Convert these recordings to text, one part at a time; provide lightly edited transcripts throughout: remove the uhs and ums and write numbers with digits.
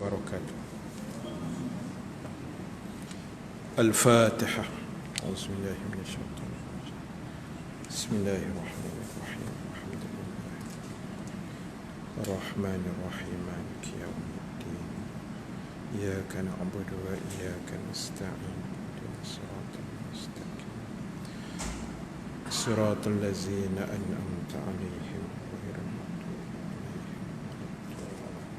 وبركاته. الفاتحة. أعوذ بالله من الشيطان الرجيم. بسم الله الرحمن الرحيم. الحمد لله الرحمن الرحيم مالك يوم الدين إياك نعبد وإياك نستعين اهدنا الصراط المستقيم صراط الذين أنعمت عليهم غير المغضوب عليهم ولا الضالين.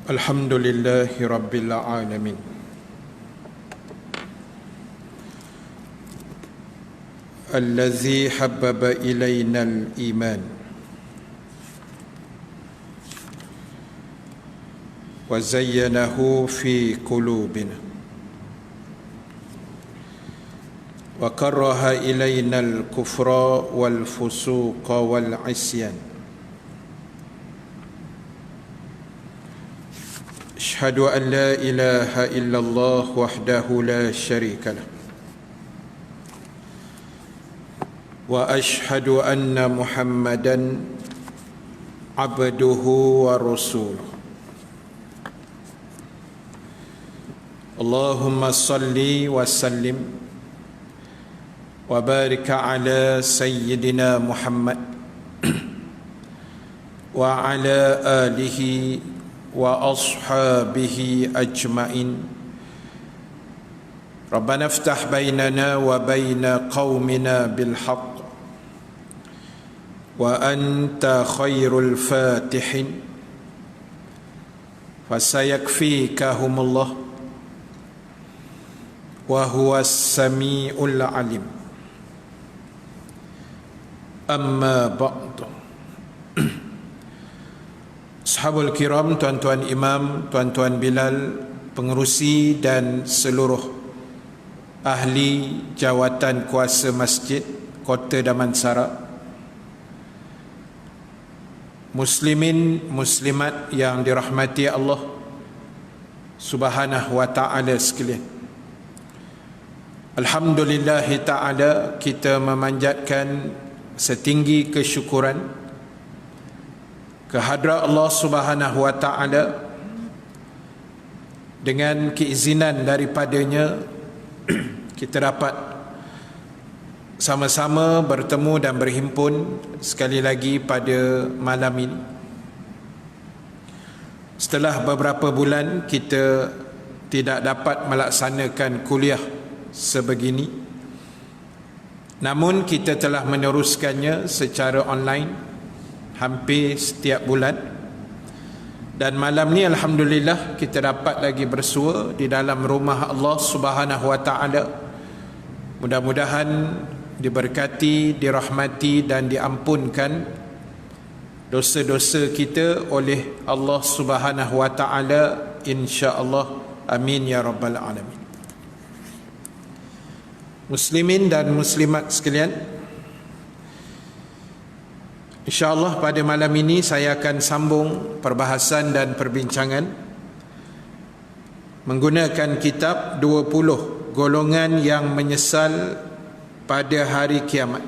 الحمد لله رب العالمين الذي حبب إلينا الإيمان وزينه في قلوبنا وكره إلينا الكفر والفسوق والعصيان. أشهد أن لا إله إلا الله وحده لا شريك له وأشهد أن محمدا عبده ورسوله. اللهم صل وسلم وبارك على سيدنا محمد وعلى آله وأصحابه أجمعين. ربنا افتح بيننا وبين قومنا بالحق وأنت خير الفاتحين فسيكفيكهم الله وهو السميع العليم. أما بعد. Sahabul kiram, tuan-tuan imam, tuan-tuan Bilal, pengerusi dan seluruh ahli jawatan kuasa masjid Kota Damansara, muslimin muslimat yang dirahmati Allah Subhanahu wa taala sekalian. Alhamdulillah taala, kita memanjatkan setinggi kesyukuran kehadrat Allah Subhanahu wa taala. Dengan keizinan daripadanya kita dapat sama-sama bertemu dan berhimpun sekali lagi pada malam ini. Setelah beberapa bulan kita tidak dapat melaksanakan kuliah sebegini, namun kita telah meneruskannya secara online hampir setiap bulan. Dan malam ni alhamdulillah kita dapat lagi bersua di dalam rumah Allah Subhanahu wa taala. Mudah-mudahan diberkati, dirahmati dan diampunkan dosa-dosa kita oleh Allah Subhanahu wa taala, insya-Allah. Amin ya rabbal alamin. Muslimin dan muslimat sekalian, InsyaAllah pada malam ini saya akan sambung perbahasan dan perbincangan menggunakan kitab 20 golongan yang menyesal pada hari kiamat.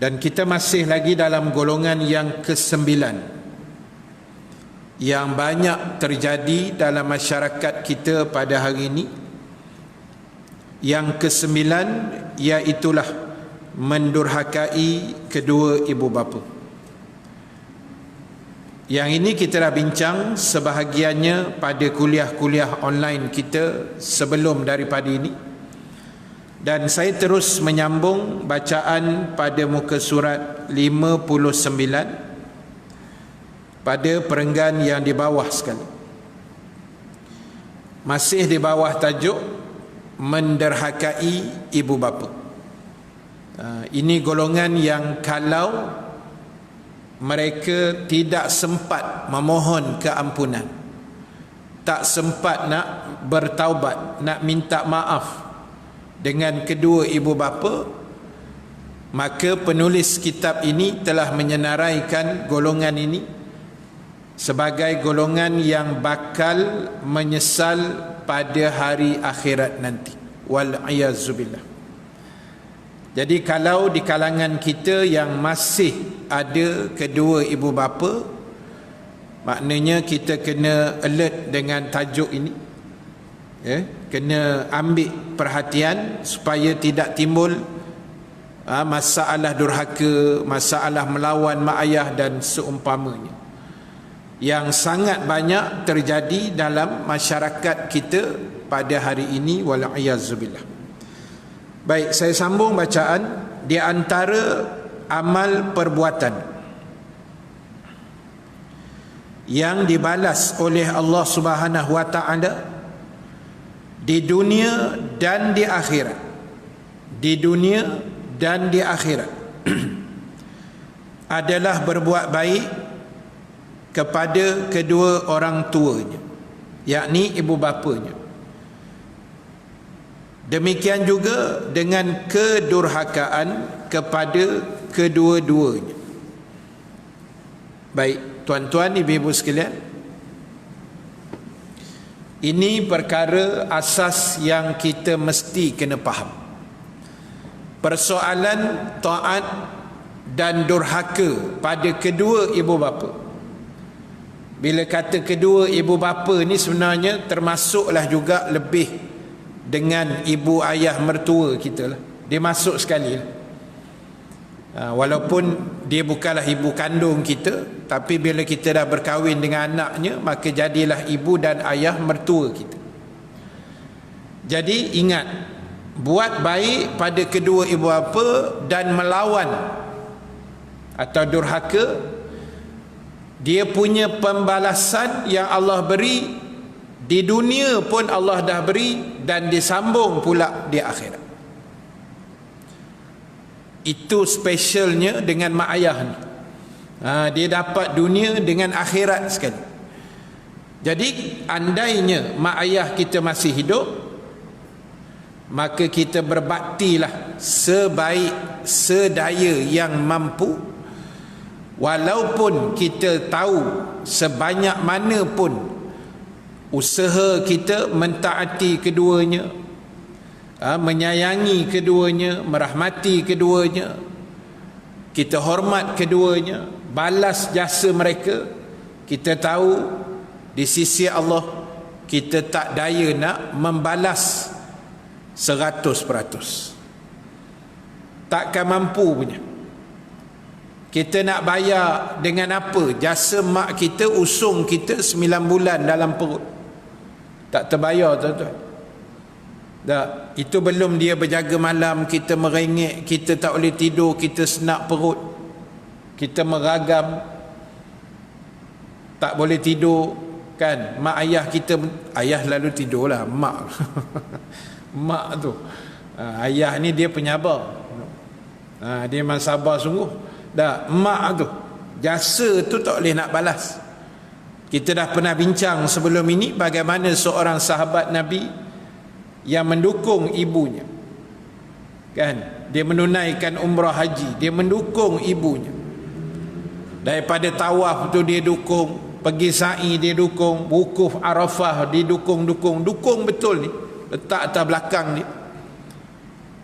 Dan kita masih lagi dalam golongan yang ke-9 yang banyak terjadi dalam masyarakat kita pada hari ini. Yang ke-9 iaitulah mendurhakai kedua ibu bapa. Yang ini kita dah bincang sebahagiannya pada kuliah-kuliah online kita sebelum daripada ini. Dan saya terus menyambung bacaan pada muka surat 59 pada perenggan yang di bawah sekali. Masih di bawah tajuk menderhakai ibu bapa. Ini golongan yang kalau mereka tidak sempat memohon keampunan, tak sempat nak bertaubat, nak minta maaf dengan kedua ibu bapa, maka penulis kitab ini telah menyenaraikan golongan ini sebagai golongan yang bakal menyesal pada hari akhirat nanti. Wal-iyazubillah. Jadi kalau di kalangan kita yang masih ada kedua ibu bapa, maknanya kita kena alert dengan tajuk ini, kena ambil perhatian supaya tidak timbul masalah durhaka, masalah melawan mak ayah dan seumpamanya, yang sangat banyak terjadi dalam masyarakat kita pada hari ini, wal'iyazzubillah. Baik, saya sambung bacaan. Di antara amal perbuatan yang dibalas oleh Allah Subhanahu wa taala di dunia dan di akhirat, di dunia dan di akhirat adalah berbuat baik kepada kedua orang tuanya, yakni ibu bapanya. Demikian juga dengan kedurhakaan kepada kedua-duanya. Baik, tuan-tuan, ibu-ibu sekalian, ini perkara asas yang kita mesti kena faham. Persoalan taat dan durhaka pada kedua ibu bapa. Bila kata kedua ibu bapa ni sebenarnya termasuklah juga lebih dengan ibu ayah mertua kita lah. Dia masuk sekali lah. Walaupun dia bukanlah ibu kandung kita, tapi bila kita dah berkahwin dengan anaknya, maka jadilah ibu dan ayah mertua kita. Jadi ingat, buat baik pada kedua ibu bapa dan melawan atau durhaka, dia punya pembalasan yang Allah beri di dunia pun Allah dah beri, dan disambung pula di akhirat. Itu specialnya dengan mak ayah ni. Dia dapat dunia dengan akhirat sekali. Jadi andainya mak ayah kita masih hidup, maka kita berbaktilah sebaik sedaya yang mampu, walaupun kita tahu sebanyak mana pun usaha kita mentaati keduanya, menyayangi keduanya, merahmati keduanya, kita hormat keduanya, balas jasa mereka, kita tahu di sisi Allah kita tak daya nak membalas 100%. Takkan mampu punya. Kita nak bayar dengan apa? Jasa mak kita usung kita 9 bulan dalam perut, tak terbayar, tuan-tuan. Tak, itu belum dia berjaga malam, kita merengek, kita tak boleh tidur, kita senak perut, kita meragam, tak boleh tidur, kan? Mak ayah kita, ayah lalu tidurlah, mak mak tu, ayah ni dia penyabar, dia memang sabar sungguh. Dah, mak tu, jasa tu tak boleh nak balas. Kita dah pernah bincang sebelum ini bagaimana seorang sahabat Nabi yang mendukung ibunya, kan? Dia menunaikan umrah haji, dia mendukung ibunya. Daripada tawaf tu dia dukung, pergi sa'i dia dukung, wukuf Arafah dia dukung betul ni, letak atas belakang ni.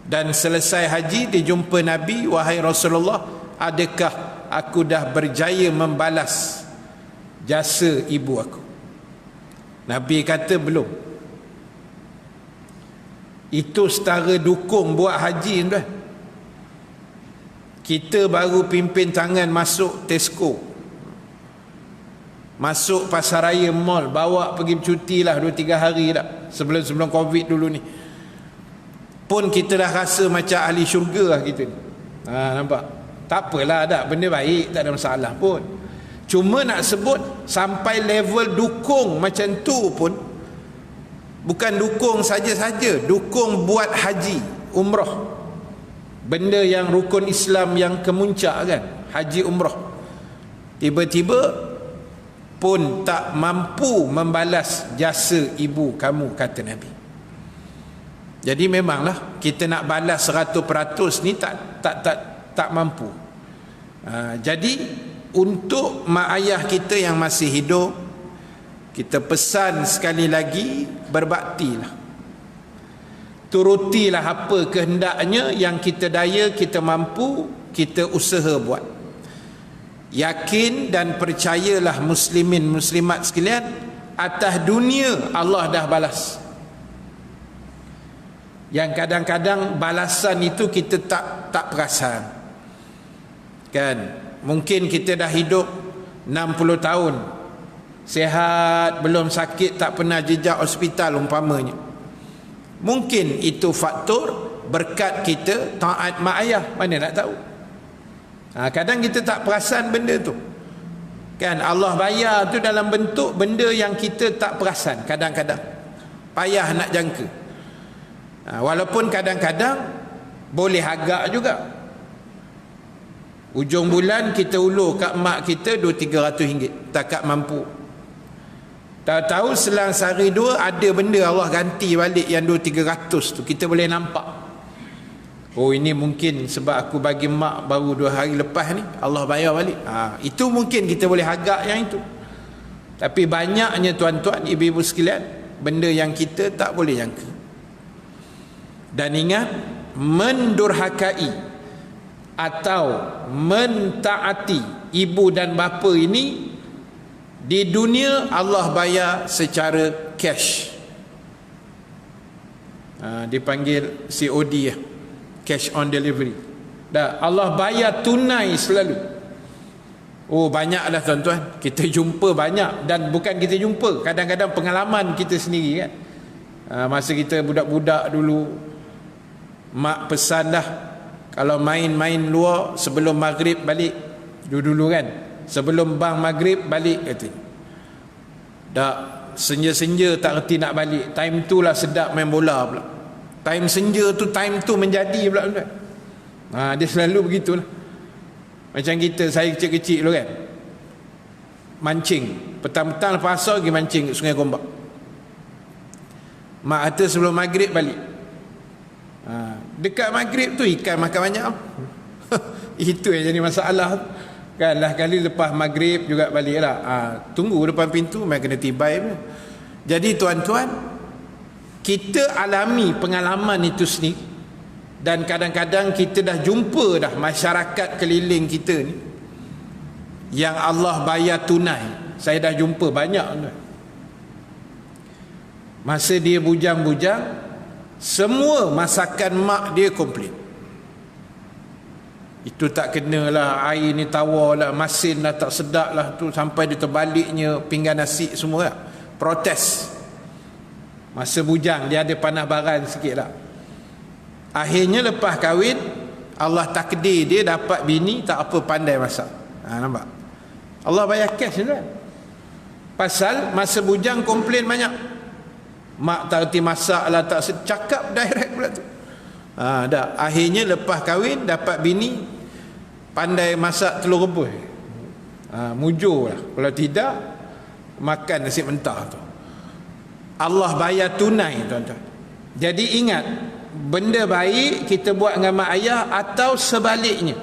Dan selesai haji dia jumpa Nabi, wahai Rasulullah, adakah aku dah berjaya membalas jasa ibu aku? Nabi kata belum. Itu setara dukung buat haji, tuan. Kita baru pimpin tangan masuk Tesco, masuk pasaraya mall, bawa pergi bercuti lah 2-3 hari dah, sebelum Covid dulu ni, pun kita dah rasa macam ahli syurga lah kita ni. Nampak? Tak apalah, dah benda baik, tak ada masalah pun. Cuma nak sebut sampai level dukung macam tu pun, bukan dukung saja-saja, dukung buat haji, umrah, benda yang rukun Islam yang kemuncak, kan, haji umrah, tiba-tiba pun tak mampu membalas jasa ibu kamu, kata Nabi. Jadi memanglah kita nak balas 100% ni tak mampu. Jadi untuk mak ayah kita yang masih hidup, kita pesan sekali lagi, berbaktilah, turutilah apa kehendaknya yang kita daya, kita mampu, kita usaha buat. yakin dan percayalah muslimin muslimat sekalian, atas dunia Allah dah balas. Yang kadang-kadang balasan itu kita tak perasan. Kan? Mungkin kita dah hidup 60 tahun. Sihat, belum sakit, tak pernah jejak hospital umpamanya. Mungkin itu faktor berkat kita taat mak ayah, mana nak tahu. Kadang kita tak perasan benda tu. Kan Allah bayar tu dalam bentuk benda yang kita tak perasan kadang-kadang. Payah nak jangka. Walaupun kadang-kadang boleh agak juga. Ujung bulan kita ulur kat mak kita 200-300 ringgit, takat mampu. Tahu-tahu selang sehari dua ada benda Allah ganti balik yang 200-300 tu, kita boleh nampak. Oh, ini mungkin sebab aku bagi mak baru 2 hari lepas ni, Allah bayar balik. Itu mungkin kita boleh agak yang itu. Tapi banyaknya tuan-tuan, ibu-ibu sekalian, benda yang kita tak boleh jangka. Dan ingat, mendurhakai atau mentaati ibu dan bapa ini di dunia Allah bayar secara cash. Dipanggil COD ya, cash on delivery. Dah Allah bayar tunai selalu. Oh, banyaklah tuan-tuan, kita jumpa banyak. Dan bukan kita jumpa, kadang-kadang pengalaman kita sendiri kan. Masa kita budak-budak dulu, mak pesan dah, kalau main-main luar sebelum maghrib balik. Dulu-dulu kan, sebelum bang maghrib balik kata. Dah senja-senja tak reti nak balik. Time tu lah sedap main bola pula. Time senja tu, time tu menjadi pula. Dia selalu begitulah. Macam kita, saya kecil-kecil dulu kan, mancing. Petang-petang lepas asar pergi mancing kat Sungai Gombak. Mak kata sebelum maghrib balik. Dekat maghrib tu ikan makan banyak. Itu yang jadi masalah kan. Lah kali lepas maghrib juga balik lah. Tunggu depan pintu, main kena tibai pun. Jadi tuan-tuan, kita alami pengalaman itu sendiri. Dan kadang-kadang kita dah jumpa dah masyarakat keliling kita ni yang Allah bayar tunai. Saya dah jumpa banyak tuan. Masa dia bujang-bujang, semua masakan mak dia komplit. Itu tak kenalah, air ni tawar lah, masin lah tak sedap lah tu, sampai dia terbaliknya pinggan nasi semua lah. Protes. Masa bujang dia ada panah baran sikit lah. Akhirnya lepas kahwin, Allah takdir dia dapat bini tak apa pandai masak. Nampak? Allah bayar cash tu kan. Pasal masa bujang komplain banyak. Mak tak reti masak lah, tak cakap direct pula tu. Dah. Akhirnya lepas kahwin dapat bini pandai masak telur rebus. Mujur lah. Kalau tidak, makan nasi mentah tu. Allah bayar tunai tuan-tuan. Jadi ingat, benda baik kita buat dengan mak ayah atau sebaliknya,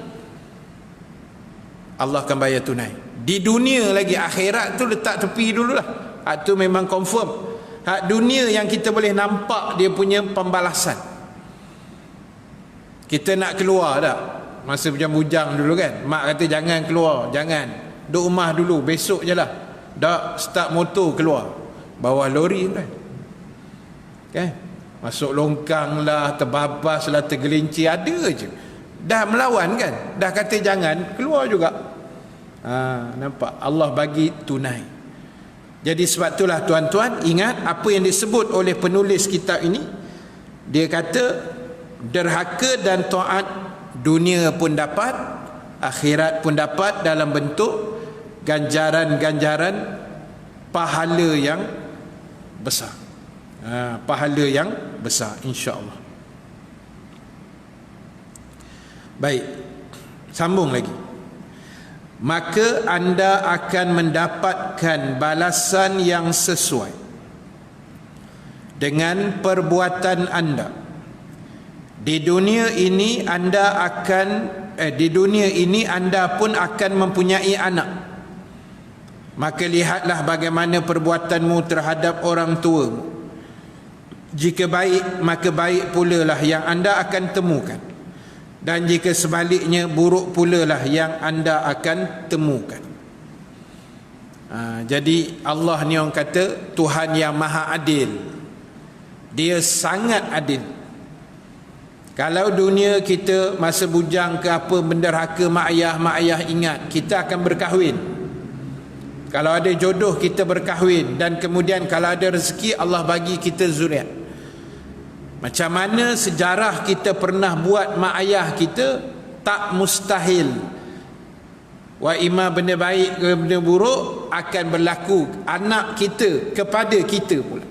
Allah akan bayar tunai. Di dunia lagi, akhirat tu letak tepi dululah. Itu memang confirm. Hak dunia yang kita boleh nampak dia punya pembalasan. Kita nak keluar tak? Masa bujang-bujang dulu kan, mak kata jangan keluar, jangan, duduk rumah dulu, besok je lah. Dah start motor keluar, bawah lori kan. Okay? Masuk longkang lah, terbabas lah, tergelincir, ada je. Dah melawan kan, dah kata jangan, keluar juga. Nampak? Allah bagi tunai. Jadi sebab itulah tuan-tuan, ingat apa yang disebut oleh penulis kitab ini. Dia kata derhaka dan taat dunia pun dapat, akhirat pun dapat dalam bentuk ganjaran-ganjaran pahala yang besar. Pahala yang besar, insya-Allah. Baik, sambung lagi. Maka anda akan mendapatkan balasan yang sesuai dengan perbuatan anda. Di dunia ini anda pun akan mempunyai anak. Maka lihatlah bagaimana perbuatanmu terhadap orang tuamu. Jika baik, maka baik pula lah yang anda akan temukan. dan jika sebaliknya, buruk pula lah yang anda akan temukan. Jadi Allah ni orang kata Tuhan yang maha adil. Dia sangat adil. Kalau dunia kita masa bujang ke apa, menderhaka mak ayah ingat, kita akan berkahwin. Kalau ada jodoh kita berkahwin, dan kemudian kalau ada rezeki Allah bagi kita zuriat. Macam mana sejarah kita pernah buat mak ayah kita, tak mustahil wa imma benda baik ke benda buruk akan berlaku anak kita kepada kita pula.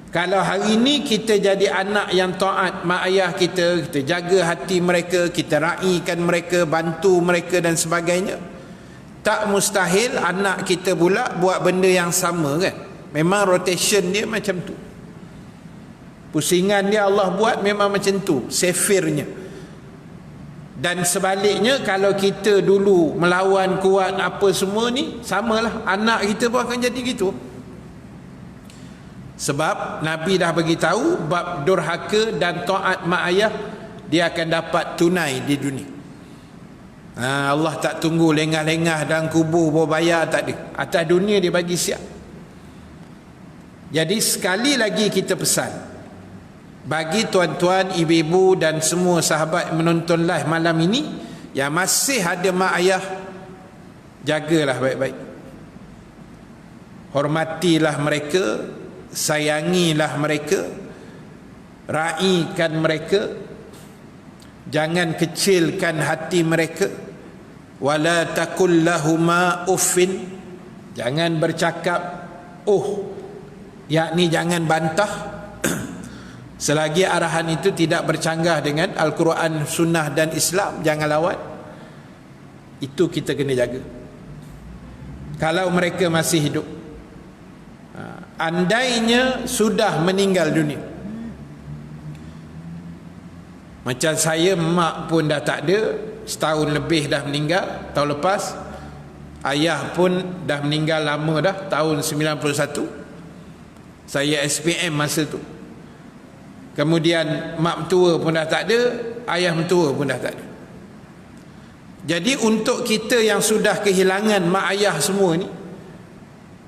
Kalau hari ini kita jadi anak yang taat mak ayah kita, kita jaga hati mereka, kita raikan mereka, bantu mereka dan sebagainya, tak mustahil anak kita pula buat benda yang sama kan. Memang rotation dia macam tu. Pusingan dia Allah buat memang macam tu, sefirnya. Dan sebaliknya, kalau kita dulu melawan kuat apa semua ni, samalah anak kita pun akan jadi gitu. Sebab Nabi dah bagi tahu bab durhaka dan taat mak ayah, dia akan dapat tunai di dunia. Allah tak tunggu lengah-lengah dan kubur bawa bayar, tak ada. Atas dunia dia bagi siap. Jadi sekali lagi kita pesan bagi tuan-tuan, ibu-ibu dan semua sahabat yang menonton live malam ini yang masih ada mak ayah, jagalah baik-baik. Hormatilah mereka, sayangilah mereka, raikan mereka, jangan kecilkan hati mereka. Wala taqul lahuma uffin, jangan bercakap yakni jangan bantah selagi arahan itu tidak bercanggah dengan Al-Quran, Sunnah dan Islam. Jangan lawan. Itu kita kena jaga kalau mereka masih hidup. Andainya sudah meninggal dunia, macam saya, mak pun dah tak ada, setahun lebih dah meninggal. Tahun lepas ayah pun dah meninggal lama dah, tahun 91. Saya SPM masa tu. Kemudian mak mentua pun dah tak ada, ayah mentua pun dah tak ada. Jadi untuk kita yang sudah kehilangan mak ayah semua ni,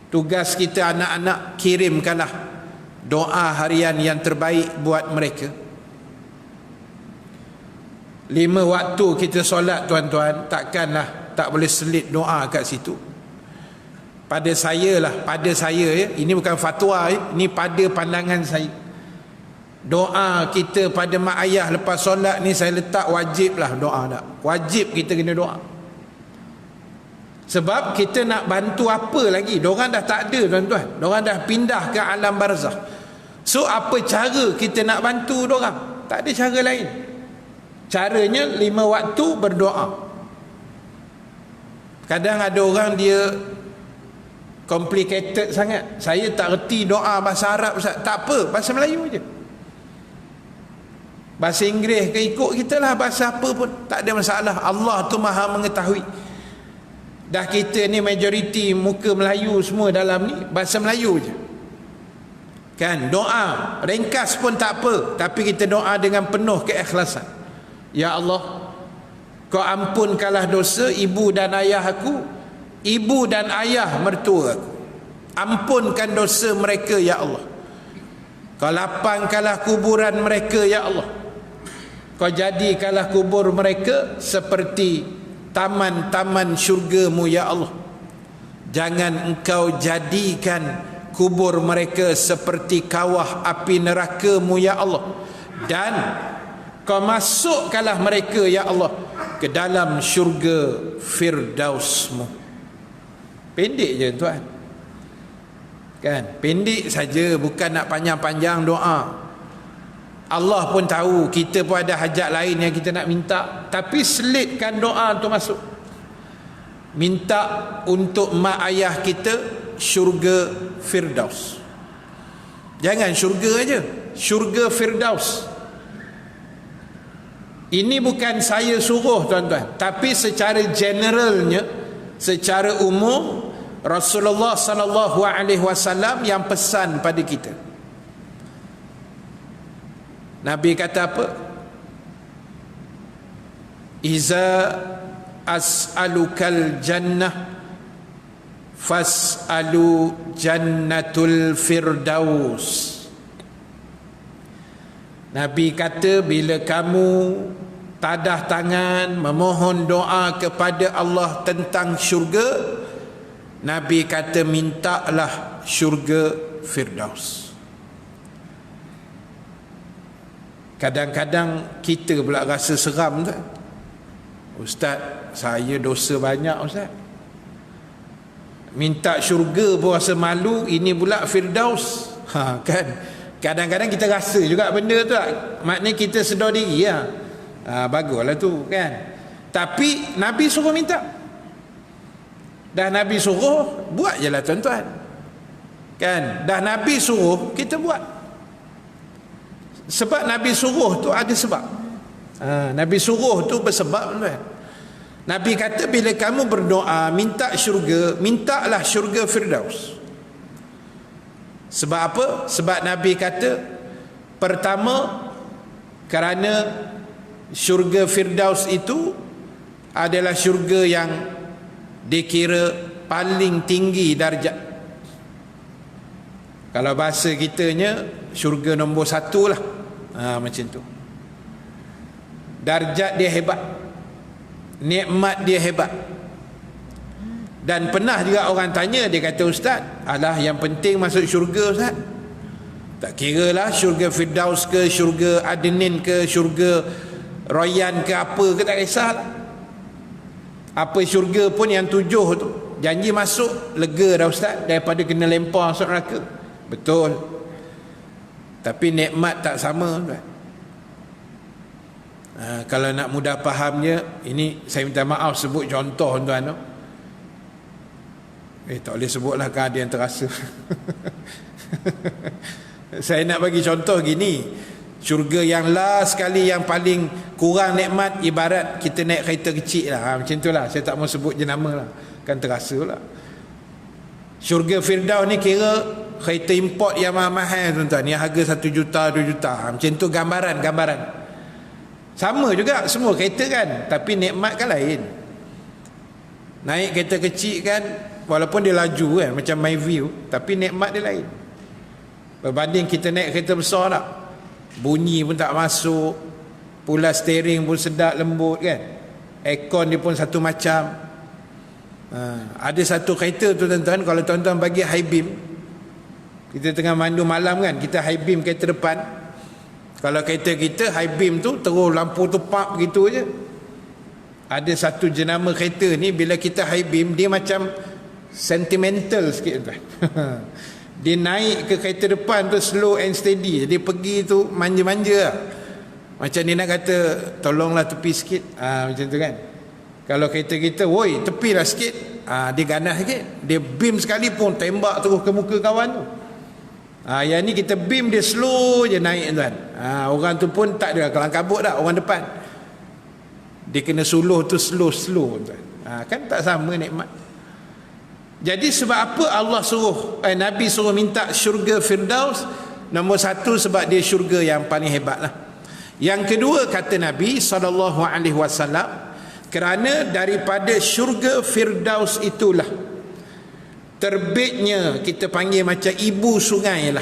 tugas kita anak-anak, kirimkanlah doa harian yang terbaik buat mereka. 5 waktu kita solat tuan-tuan, takkanlah tak boleh selit doa kat situ. Pada saya ya, ini bukan fatwa ya, ini pada pandangan saya. Doa kita pada mak ayah lepas solat ni saya letak wajib lah doa dah. Wajib kita kena doa. Sebab kita nak bantu apa lagi? Diorang dah tak ada tuan-tuan. Diorang dah pindah ke alam barzakh. So apa cara kita nak bantu diorang? Tak ada cara lain. Caranya 5 waktu berdoa. Kadang ada orang dia complicated sangat. Saya tak reti doa bahasa Arab Ustaz. Tak apa, bahasa Melayu je. Bahasa Inggeris ke ikut kita lah, bahasa apa pun tak ada masalah. Allah tu maha mengetahui. Dah kita ni majoriti muka Melayu semua dalam ni, bahasa Melayu je kan. Doa ringkas pun tak apa, tapi kita doa dengan penuh keikhlasan. Ya Allah, kau ampunkanlah dosa ibu dan ayah aku, ibu dan ayah mertua aku. Ampunkan dosa mereka ya Allah. Kau lapangkanlah kuburan mereka ya Allah. Kau jadikanlah kubur mereka seperti taman-taman syurga-Mu ya Allah. Jangan engkau jadikan kubur mereka seperti kawah api neraka-Mu ya Allah. Dan kau masukkanlah mereka ya Allah ke dalam syurga Firdaus-Mu. Pendek je tuan kan, pendek saja, bukan nak panjang-panjang doa. Allah pun tahu kita pun ada hajat lain yang kita nak minta, tapi selitkan doa untuk masuk. Minta untuk mak ayah kita syurga Firdaus. Jangan syurga aja, syurga Firdaus. Ini bukan saya suruh tuan-tuan, tapi secara generalnya, secara umum Rasulullah sallallahu alaihi wasallam yang pesan pada kita. Nabi kata apa? iza as'alukal jannah fas'alu jannatul firdaus. Nabi kata, bila kamu tadah tangan memohon doa kepada Allah tentang syurga, Nabi kata mintalah syurga firdaus. Kadang-kadang kita pula rasa seram tak? Ustaz, saya dosa banyak Ustaz. Minta syurga pun rasa malu, ini pula firdaus. Kan? Kadang-kadang kita rasa juga benda tu tak? Maknanya kita sedar diri lah. Baguslah tu kan. Tapi Nabi suruh minta. Dah Nabi suruh, buat je lah tuan-tuan. Kan? Dah Nabi suruh, kita buat. Sebab Nabi suruh tu ada sebab. Nabi suruh tu bersebab tuan. Nabi kata bila kamu berdoa minta syurga, mintalah syurga firdaus. Sebab apa? Sebab Nabi kata, pertama, kerana syurga firdaus itu adalah syurga yang dikira paling tinggi darjat. Kalau bahasa kitanya, syurga nombor 1 lah. Macam tu. Darjat dia hebat, nikmat dia hebat. Dan pernah juga orang tanya, dia kata, Ustaz, alah yang penting masuk syurga Ustaz. Tak kira lah syurga firdaus ke, syurga Adnin ke, syurga Royan ke, apa ke, tak kisahlah. Apa syurga pun yang 7 tu, janji masuk, lega dah Ustaz, daripada kena lempar masuk neraka. Betul. Tapi nikmat tak sama Ustaz. Kalau nak mudah fahamnya, ini saya minta maaf sebut contoh tuan-tuan. Tak boleh sebutlah kan, ada yang terasa. Saya nak bagi contoh gini. Syurga yang last sekali, yang paling kurang nikmat, ibarat kita naik kereta kecil lah. Macam tu lah. Saya tak mau sebut jenama lah, kan terasa lah. Syurga firdaus ni kira kereta import yang mahal tuan-tuan, yang harga 1 juta 2 juta. Macam tu gambaran. Sama juga semua kereta kan, tapi nikmat kan lain. Naik kereta kecil kan, walaupun dia laju kan, macam MyView, tapi nikmat dia lain. Berbanding kita naik kereta besar tak, bunyi pun tak masuk, pula steering pun sedap lembut kan, aircon dia pun satu macam. Ada satu kereta tu tuan-tuan, kalau tuan-tuan bagi high beam, kita tengah mandu malam kan, kita high beam kereta depan. Kalau kereta kita high beam tu terus lampu tu pap gitu je. Ada satu jenama kereta ni, bila kita high beam, dia macam sentimental sikit tuan. Dia naik ke kereta depan tu slow and steady. Dia pergi tu manja-manja lah. Macam dia nak kata, tolonglah tepi sikit. Macam tu kan. Kalau kereta kita, woi tepilah sikit, dia ganas sikit. Dia beam sekali pun tembak terus ke muka kawan tu. Yang ni kita beam, dia slow je naik tuan. Orang tu pun tak ada kelang kabut dah, orang depan. Dia kena suluh tu slow tuan. Kan tak sama nikmat. Jadi sebab apa Allah suruh, Nabi suruh minta syurga firdaus? Nombor 1, sebab dia syurga yang paling hebat lah. Yang kedua, kata Nabi SAW, kerana daripada syurga firdaus itulah terbitnya, kita panggil macam ibu sungai lah,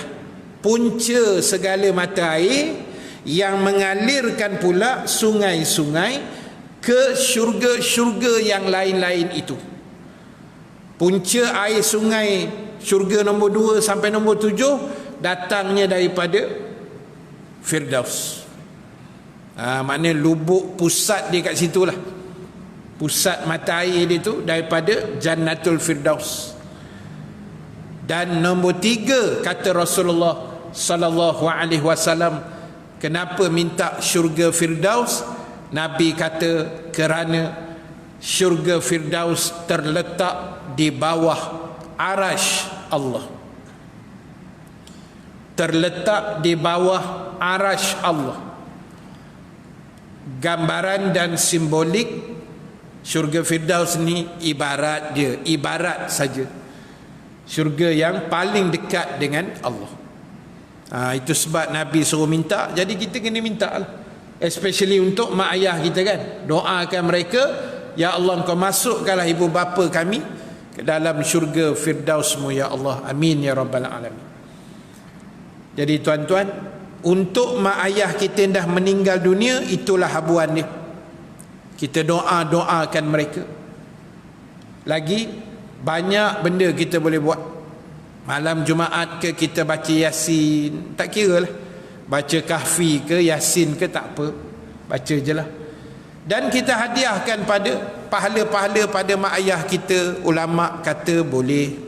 punca segala mata air yang mengalirkan pula sungai-sungai ke syurga-syurga yang lain-lain itu. Punca air sungai syurga nombor 2 sampai nombor 7 datangnya daripada firdaus. Maknanya lubuk pusat dia kat situ lah, pusat mata air dia tu daripada jannatul firdaus. Dan nombor 3, kata Rasulullah sallallahu alaihi wasallam, kenapa minta syurga firdaus? Nabi kata kerana syurga firdaus terletak di bawah arasy Allah. Terletak di bawah arasy Allah. Gambaran dan simbolik syurga firdaus ni ibarat saja syurga yang paling dekat dengan Allah. Itu sebab Nabi suruh minta, jadi kita kena minta lah. especially untuk mak ayah kita kan. Doakan mereka, ya Allah Engkau masukkanlah ibu bapa kami ke dalam syurga Firdausmu ya Allah, amin ya rabbal alamin. Jadi tuan-tuan, untuk mak ayah kita yang dah meninggal dunia, itulah habuan dia. Kita doakan mereka. Lagi banyak benda kita boleh buat. Malam Jumaat ke kita baca Yasin, tak kira lah. Baca Kahfi ke Yasin ke, tak apa, baca je lah. Dan kita hadiahkan pada pahala-pahala pada mak ayah kita. Ulama kata boleh.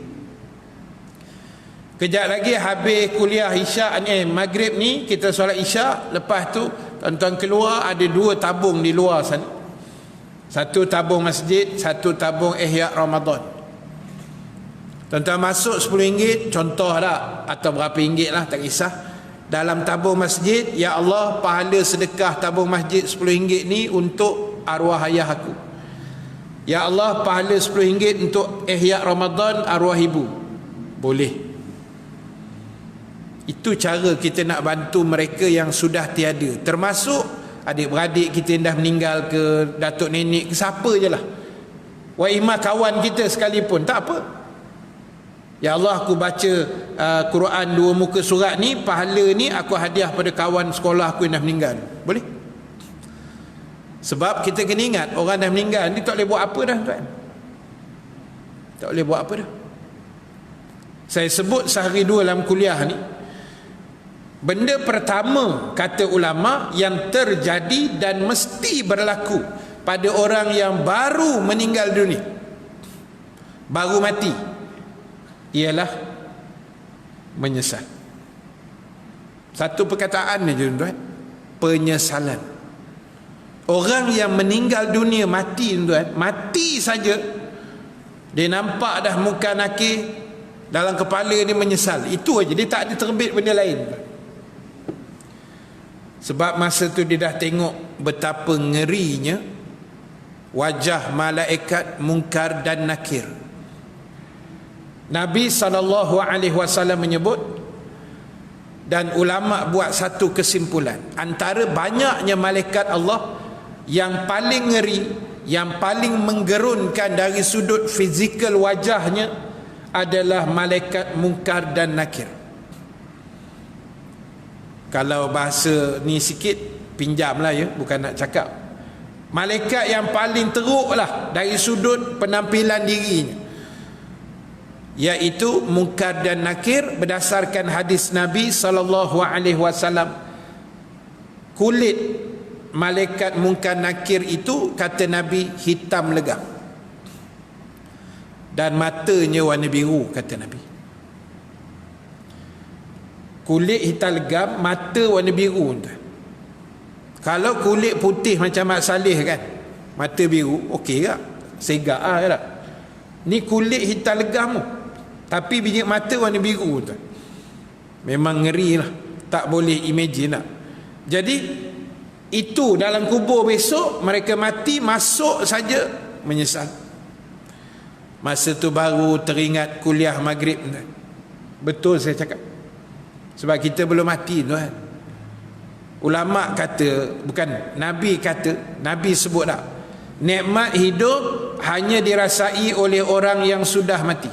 Kejap lagi habis kuliah Isyak ni, Maghrib ni kita solat Isyak. Lepas tu tuan-tuan keluar, ada 2 tabung di luar sana. 1 tabung masjid, 1 tabung Ihya Ramadan. Tuan-tuan masuk RM10, contoh tak, atau berapa ringgit lah, tak kisah. Dalam tabung masjid, ya Allah, pahala sedekah tabung masjid RM10 ni untuk arwah ayah aku. Ya Allah, pahala RM10 untuk Ihya Ramadan arwah ibu. Boleh. Itu cara kita nak bantu mereka yang sudah tiada. Termasuk adik-beradik kita yang dah meninggal ke, datuk nenek ke, siapa je lah. Wa imah kawan kita sekalipun, tak apa. Ya Allah, aku baca Quran 2 muka surat ni, pahala ni aku hadiah pada kawan sekolah aku yang dah meninggal. Boleh? Sebab kita kena ingat, orang dah meninggal ni tak boleh buat apa dah, tuan. Tak boleh buat apa dah. Saya sebut sehari 2 dalam kuliah ni, benda pertama kata ulama yang terjadi dan mesti berlaku pada orang yang baru meninggal dunia, baru mati, ialah menyesal. Satu perkataan ni tuan-tuan, penyesalan. Orang yang meninggal dunia mati tuan, mati saja dia nampak dah muka nakir, dalam kepala dia menyesal. Itu aja, dia tak ada terbit benda lain. Sebab masa tu dia dah tengok betapa ngerinya wajah malaikat Munkar dan Nakir. Nabi SAW menyebut, dan ulama buat satu kesimpulan, antara banyaknya malaikat Allah, yang paling ngeri, yang paling menggerunkan dari sudut fizikal wajahnya adalah malaikat Munkar dan Nakir. Kalau bahasa ni sikit, pinjamlah ya, bukan nak cakap. Malaikat yang paling teruk lah dari sudut penampilan dirinya, iaitu Munkar dan Nakir. Berdasarkan hadis Nabi SAW, kulit malaikat Munkar Nakir itu, kata Nabi, hitam legam, dan matanya warna biru, kata Nabi. Kulit hitam legam, mata warna biru. Kalau kulit putih macam Mak Saleh kan, mata biru, okey tak? Segak lah tak? Ni kulit hitam legam tu, tapi biji mata warna biru tu. Memang ngeri lah, tak boleh imagine lah. Jadi itu dalam kubur besok, mereka mati, masuk saja menyesal. Masa tu baru teringat kuliah Maghrib. Betul saya cakap. Sebab kita belum mati tuan. Ulama kata, bukan, Nabi kata, Nabi sebut tak, nikmat hidup hanya dirasai oleh orang yang sudah mati.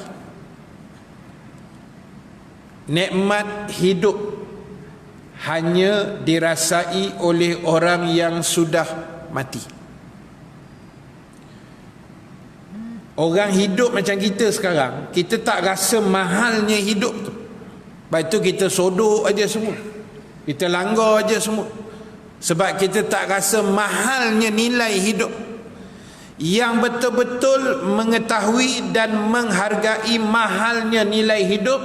Nikmat hidup hanya dirasai oleh orang yang sudah mati. Orang hidup macam kita sekarang, kita tak rasa mahalnya hidup tu. Lepas tu kita sodok aja semua, kita langgar aja semua, sebab kita tak rasa mahalnya nilai hidup. Yang betul-betul mengetahui dan menghargai mahalnya nilai hidup,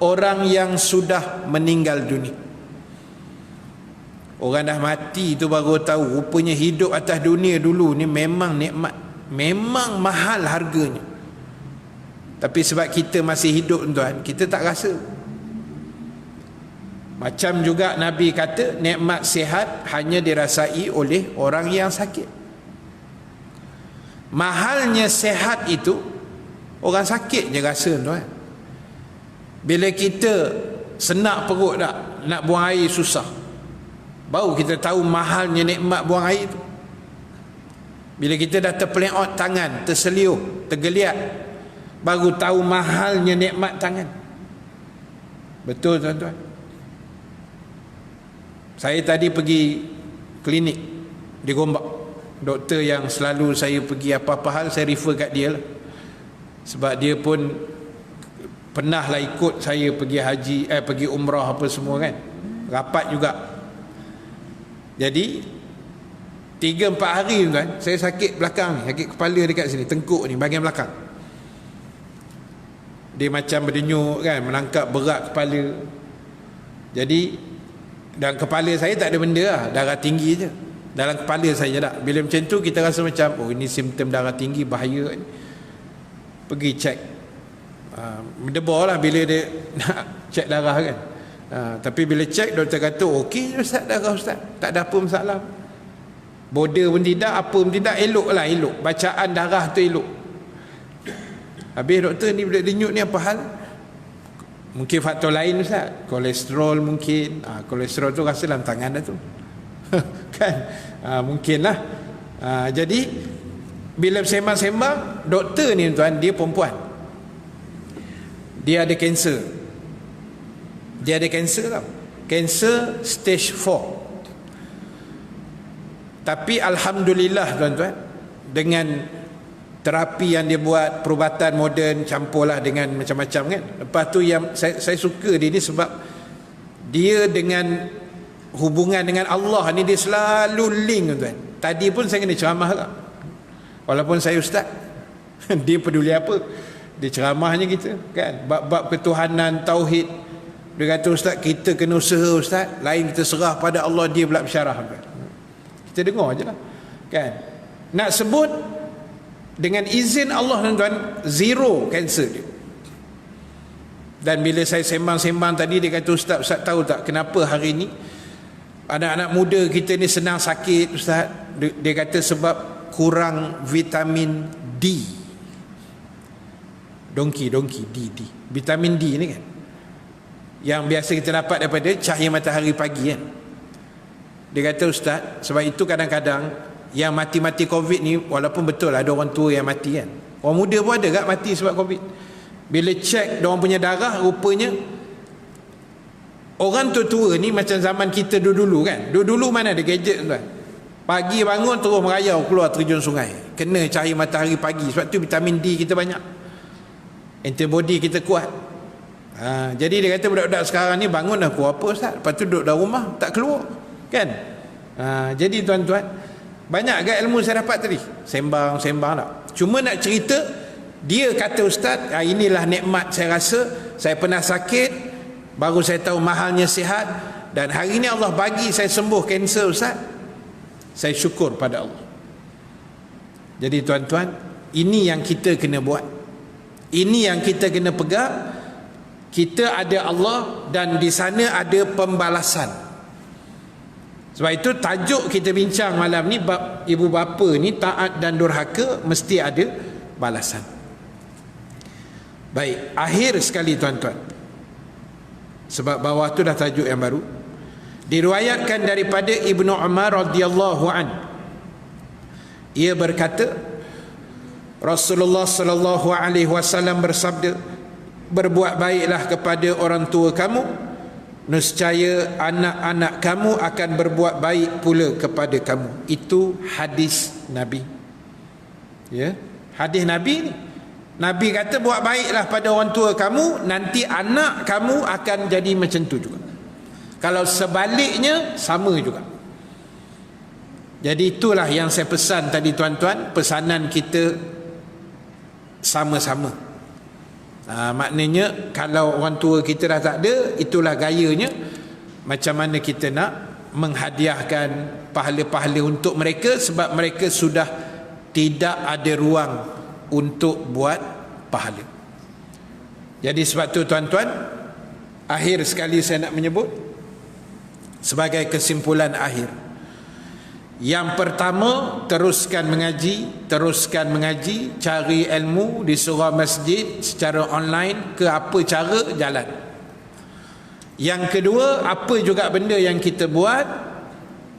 orang yang sudah meninggal dunia. Orang dah mati tu baru tahu rupanya hidup atas dunia dulu ni memang nikmat, memang mahal harganya. Tapi sebab kita masih hidup tuan, kita tak rasa. Macam juga Nabi kata, nikmat sihat hanya dirasai oleh orang yang sakit. Mahalnya sihat itu orang sakit je rasa tuan. Bila kita senak perut tak, nak buang air susah, baru kita tahu mahalnya nikmat buang air tu. Bila kita dah terpeleot tangan, terseliuh, tergeliat, baru tahu mahalnya nikmat tangan. Betul tuan-tuan. Saya tadi pergi klinik di Gombak. Doktor yang selalu saya pergi apa-apa hal, saya refer kat dia lah. Sebab dia pun pernah lah ikut saya pergi haji, pergi umrah apa semua kan. Rapat juga. Jadi 3-4 hari tuan, saya sakit belakang ni, sakit kepala dekat sini, tengkuk ni, bahagian belakang. Dia macam berdenyuk kan, menangkap berat kepala. Jadi dalam kepala saya tak ada benda lah, darah tinggi je. Dalam kepala saya tak. Bila macam tu kita rasa macam, oh ini simptom darah tinggi, bahaya ni. Pergi cek. Mendebar lah bila dia nak cek darah kan. Tapi bila cek, doktor kata okey je Ustaz, darah Ustaz, tak ada apa masalah. Border pun tidak, apa pun tidak, elok lah, elok. Bacaan darah tu elok. Habis doktor ni bila denyut ni apa hal? Mungkin faktor lain Ustaz, kolesterol mungkin. Kolesterol tu rasa dalam tangan dah tu. Kan? Mungkin lah. Jadi bila sembang-sembang, doktor ni tuan, dia perempuan. Dia ada kanser. Dia ada kanser tau. Kanser stage 4. Tapi alhamdulillah tuan-tuan, dengan terapi yang dia buat, perubatan moden, campurlah dengan macam-macam kan. Lepas tu yang saya suka dia ni sebab dia dengan hubungan dengan Allah ni, dia selalu link tuan. Tadi pun saya kena ceramah lah. Walaupun saya ustaz, dia peduli apa? Dia ceramahnya kita kan, bab-bab ketuhanan, tauhid. Dia kata ustaz, kita kena usaha ustaz, lain kita serah pada Allah, dia pula bersyarah kan. Kita dengar je lah kan. Nak sebut dengan izin Allah tuan-tuan, zero kanser dia. Dan bila saya sembang-sembang tadi, dia kata ustaz tahu tak kenapa hari ni anak-anak muda kita ni senang sakit ustaz? Dia kata sebab kurang vitamin D. Dongki D. Vitamin D ni kan, yang biasa kita dapat daripada cahaya matahari pagi kan. Dia kata ustaz, sebab itu kadang-kadang yang mati-mati COVID ni, walaupun betul ada orang tua yang mati kan, orang muda pun ada tak mati sebab COVID. Bila cek diorang punya darah, rupanya orang tua-tua ni macam zaman kita dulu-dulu kan. Dulu mana ada gadget tuan, pagi bangun terus merayau keluar terjun sungai, kena cahaya matahari pagi. Sebab tu vitamin D kita banyak, antibody kita kuat. Jadi dia kata budak-budak sekarang ni bangun dah pukul apa ustaz, lepas tu duduk dalam rumah tak keluar kan. Jadi tuan-tuan, banyak agak ilmu saya dapat tadi, sembang-sembang tak. Cuma nak cerita, dia kata ustaz, inilah nikmat saya rasa. Saya pernah sakit, baru saya tahu mahalnya sihat, dan hari ni Allah bagi saya sembuh kanser ustaz. Saya syukur pada Allah. Jadi tuan-tuan, ini yang kita kena buat, ini yang kita kena pegang. Kita ada Allah dan di sana ada pembalasan. Sebab itu tajuk kita bincang malam ni, bab ibu bapa ni taat dan durhaka mesti ada balasan. Baik, akhir sekali tuan-tuan, sebab bawah tu dah tajuk yang baru. Diriwayatkan daripada Ibnu Umar radhiyallahu an, ia berkata Rasulullah sallallahu alaihi wasallam bersabda, berbuat baiklah kepada orang tua kamu, nescaya anak-anak kamu akan berbuat baik pula kepada kamu. Itu hadis Nabi. Ya, hadis Nabi ni. Nabi kata buat baiklah pada orang tua kamu, nanti anak kamu akan jadi macam tu juga. Kalau sebaliknya sama juga. Jadi itulah yang saya pesan tadi tuan-tuan, pesanan kita sama-sama. Maknanya kalau orang tua kita dah tak ada, itulah gayanya. Macam mana kita nak menghadiahkan pahala-pahala untuk mereka, sebab mereka sudah tidak ada ruang untuk buat pahala. Jadi sebab tu tuan-tuan, akhir sekali saya nak menyebut sebagai kesimpulan akhir, yang pertama, teruskan mengaji, cari ilmu di surau masjid secara online ke apa cara, jalan. Yang kedua, apa juga benda yang kita buat,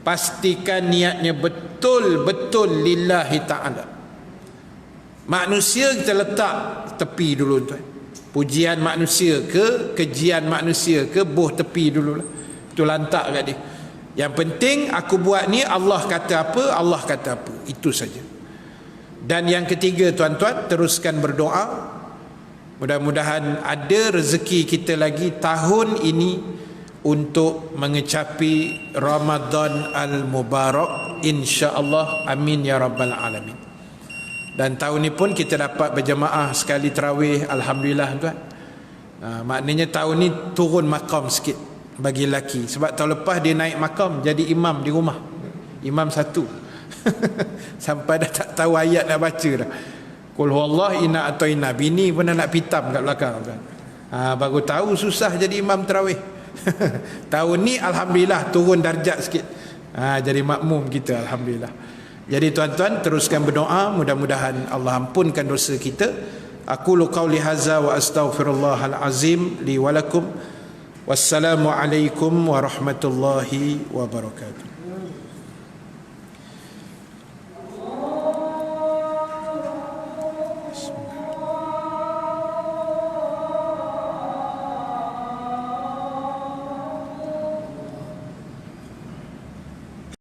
pastikan niatnya betul-betul lillahi ta'ala. Manusia kita letak tepi dulu tuan. Pujian manusia ke, kejian manusia ke, boh tepi dululah. Itu lantak kat dia. Yang penting aku buat ni, Allah kata apa, Allah kata apa. Itu saja. Dan yang ketiga tuan-tuan, teruskan berdoa. Mudah-mudahan ada rezeki kita lagi tahun ini untuk mengecapi Ramadan Al-Mubarak, insya-Allah. Amin ya rabbal alamin. Dan tahun ni pun kita dapat berjemaah sekali tarawih, alhamdulillah tuan. Maknanya tahun ni turun makam sikit bagi lelaki, sebab tahun lepas dia naik makam jadi imam di rumah, imam satu. Sampai dah tak tahu ayat nak baca dah. Qul huwallahu inna ataina, bini pun nak pitam kat belakang tuan. Baru tahu susah jadi imam tarawih. Tahun ni alhamdulillah turun darjat sikit, jadi makmum kita, alhamdulillah. Jadi tuan-tuan, teruskan berdoa, mudah-mudahan Allah ampunkan dosa kita. Aku qauli hadza wa astaghfirullahal azim li wa lakum. Wassalamu alaikum warahmatullahi wabarakatuh.